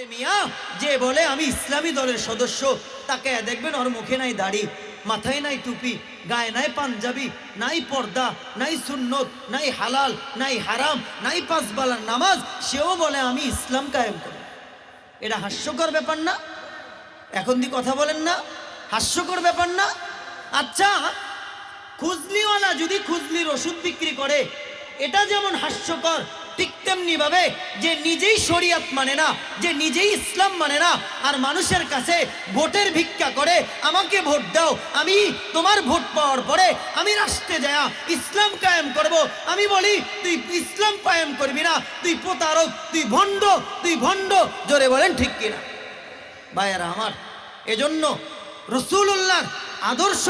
আরে মিয়া, যে বলে আমি ইসলামী দলের সদস্য, তাকে দেখবেন ওর মুখে নাই দাড়ি, মাথায় নাই টুপি, গায়ে নাই পাঞ্জাবি, নাই পর্দা, নাই সুন্নত, নাই হালাল, নাই হারাম, নাই পাঁচ বেলার নামাজ, সেও বলে আমি ইসলাম কায়েম করব। এটা হাস্যকর ব্যাপার না? এখন দি কথা বলেন না, হাস্যকর ব্যাপার না? আচ্ছা, খুজলিওয়ালা যদি খুজলির ওষুধ বিক্রি করে, এটা যেমন হাস্যকর, ঠিক তেমনি ভাবে যে নিজেই শরিয়ত মানে না, যে নিজেই ইসলাম মানে না, আর মানুষের কাছে ভোটের ভিক্ষা করে, আমাকে ভোট দাও, আমি তোমার ভোট পাওয়ার পরে আমি রাষ্ট্রে যায়া ইসলাম কায়েম করব, আমি বলি তুই ইসলাম কায়েম করবি না, তুই প্রতারক, তুই ভণ্ড, তুই ভণ্ড। জোরে বলেন ঠিক কিনা ভাইয়ারা আমার? এজন্য রাসূলুল্লাহর আদর্শ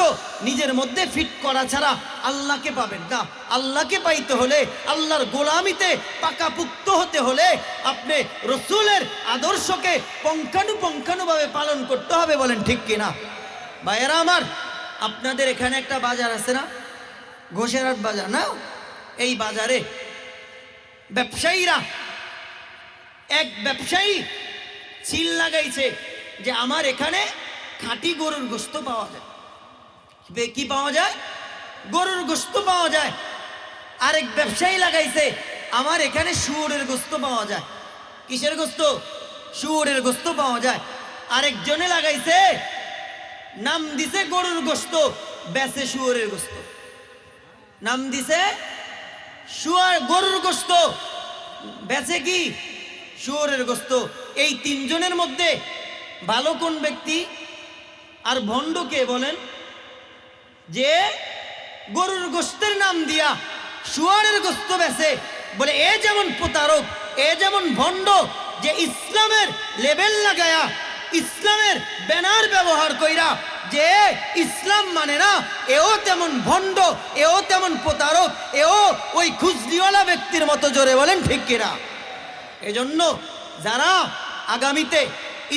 নিজের মধ্যে ফিট করা ছাড়া আল্লাহকে পাবেন না। আল্লাহকে পাইতে হলে, আল্লাহর গোলামিতে পাকাপুক্ত হতে হলে আপনি রাসূলের আদর্শকে পুঙ্খানুপুঙ্খানুভাবে পালন করতে হবে। বলেন ঠিক কিনা ভাইয়েরা আমার? আপনাদের এখানে একটা বাজার আছে না, ঘোষেরহাট বাজার না? এই বাজারে ব্যবসায়ীরা, এক ব্যবসায়ী সিল লাগাইছে যে আমার এখানে খাঁটি গরুর গোশত পাওয়া যায়। কি পাওয়া যায়? গরুর গোশত পাওয়া যায়। আরেক ব্যবসায়ী লাগাইছে আমার এখানে শুয়োরের গোশত পাওয়া যায়। কিসের গোশত? শুয়োরের গোশত পাওয়া যায়। আরেকজনে লাগাইছে, নাম দিছে গরুর গোশত, বেচে শুয়োরের গোশত। নাম দিছে গরুর গোশত, বেচে কি? শুয়োরের গোশত। এই তিনজনের মধ্যে ভালো কোন ব্যক্তি আর ভণ্ড কে বলেন? যে গরুর গোশতের নাম দিয়া শুয়োরের গোশত বেচে, বলে এ যেমন প্রতারক, এ যেমন ভণ্ড, যে ইসলামের লেবেল লাগায়া, ইসলামের ব্যানার ব্যবহার কইরা যে ইসলাম মানে না, এও তেমন ভণ্ড, এও তেমন প্রতারক, এও ওই খুজলিওয়ালা ব্যক্তির মতো। জোরে বলেন ঠিক কিনা? এজন্য যারা আগামীতে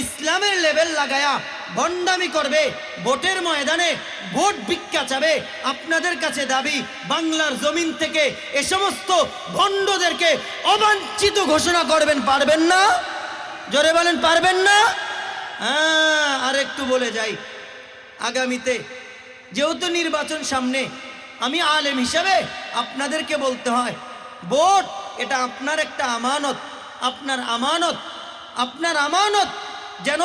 ইসলামের লেবেল লাগায়া ভণ্ডামি করবে, ভোটের ময়দানে ভোট ভিক্ষা চাবে, আপনাদের কাছে দাবি, বাংলার জমিন থেকে এ সমস্ত ভণ্ডদেরকে অবাঞ্ছিত ঘোষণা করবেন। পারবেন না? জোরে বলেন পারবেন না? হ্যাঁ, আর একটু বলে যাই, আগামীতে যেহেতু নির্বাচন সামনে, আমি আলেম হিসাবে আপনাদেরকে বলতে হয়, ভোট এটা আপনার একটা আমানত। আপনার আমানত, আপনার আমানত যেন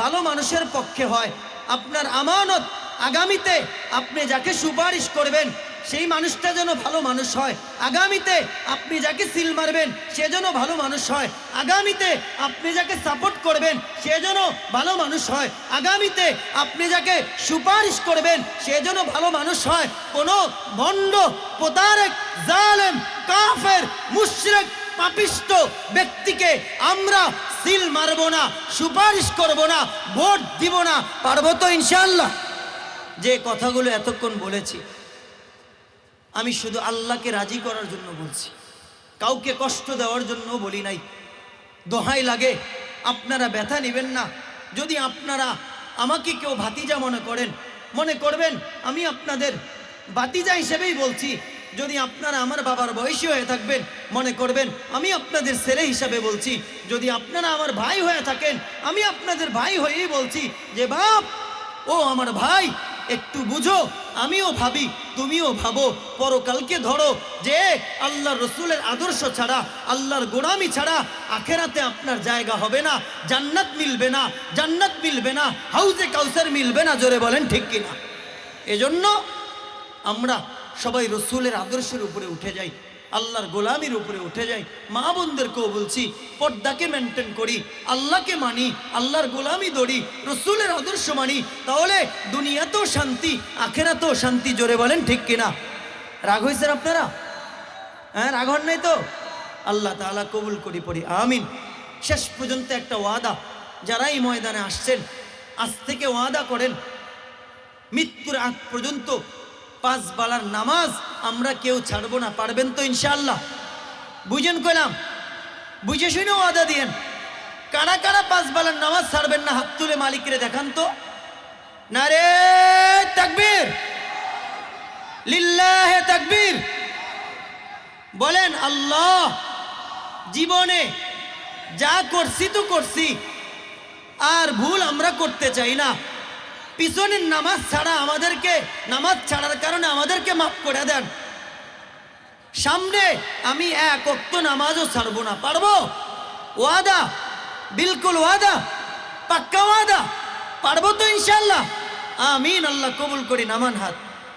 ভালো মানুষের পক্ষে হয়। আপনার আমানত আগামীতে আপনি যাকে সুপারিশ করবেন সেই মানুষটা যেন ভালো মানুষ হয়। আগামীতে আপনি যাকে সিল মারবেন সে যেন ভালো মানুষ হয়। আগামীতে আপনি যাকে সাপোর্ট করবেন সে যেন ভালো মানুষ হয়। আগামীতে আপনি যাকে সুপারিশ করবেন সে যেন ভালো মানুষ হয়। কোনো ভণ্ড, প্রতারক, জালেম, কাফের, মুশরিক, পাপিষ্ট ব্যক্তিকে আমরা সিল মারবো না, সুপারিশ করব না, ভোট দিব না। পারবো তো ইনশাআল্লাহ? যে কথাগুলো এতক্ষণ বলেছি আমি শুধু আল্লাহকে রাজি করার জন্য বলছি, কাউকে কষ্ট দেওয়ার জন্য বলি নাই। দোহাই লাগে, আপনারা ব্যথা নেবেন না। যদি আপনারা আমাকে কেউ ভাতিজা মনে করেন, মনে করবেন আমি আপনাদের ভাতিজা হিসেবেই বলছি। যদি আপনারা আমার বাবার বয়সী হয়ে থাকবেন, মনে করবেন আমি আপনাদের ছেলে হিসাবে বলছি। যদি আপনারা আমার ভাই হয়ে থাকেন, আমি আপনাদের ভাই হয়েই বলছি যে বাপ, ও আমার ভাই, একটু বুঝো, আমিও ভাবি, তুমিও ভাবো। পরকালকে ধরো, যে আল্লাহর রসুলের আদর্শ ছাড়া, আল্লাহর গোলামি ছাড়া আখেরাতে আপনার জায়গা হবে না, জান্নাত মিলবে না, জান্নাত মিলবে না, হাউজে কাউসার মিলবে না। জোরে বলেন ঠিক কিনা? এজন্য আমরা সবাই রসুলের আদর্শের উপরে উঠে যাই, আল্লাহর গোলামির উপরে উঠে যাই। মা বোনদেরকেও বলছি, পর্দাকে মেনটেন করি, আল্লাহকে মানি, আল্লাহর গোলামি ধরি, রসুলের আদর্শ মানি, তাহলে দুনিয়াতেও শান্তি, আখেরাতেও শান্তি। জোরে বলেন ঠিক কিনা? রাগ হয়েছেন আপনারা? হ্যাঁ, রাগ হন নাই তো? আল্লাহ তাআলা কবুল করি পড়ি আমিন। শেষ পর্যন্ত একটা ওয়াদা, যারা এই ময়দানে আসছেন আজ থেকে ওয়াদা করেন, মৃত্যুর আগ পর্যন্ত 5 বেলার নামাজ আমরা কেউ ছাড়বো না। পারবেন তো ইনশাআল্লাহ? বুঝেন কইলাম? বুঝে শুনে ওয়াদা দিয়েন। কারা কারা 5 বেলার নামাজ ছাড়বেন না হাত তুলে মালিকরে দেখান তো। নারে তাকবীর, লিল্লাহে তাকবীর। বলেন আল্লাহ, জীবনে যা করছি তো করছি, আর ভুল আমরা করতে চাই না। পিছনের নামাজ ছাড়া আমাদেরকে, নামাজ ছাড়ার কারণে আমাদেরকে মাফ করে দেন। সামনে আমি এক ওয়াক্ত নামাজও ছাড়বো না, পারবো? ওয়াদা, বিলকুল ওয়াদা, পাক্কা ওয়াদা, পারবো তো ইনশাল্লাহ? আমিন, আল্লাহ কবুল করি। নামান হাত।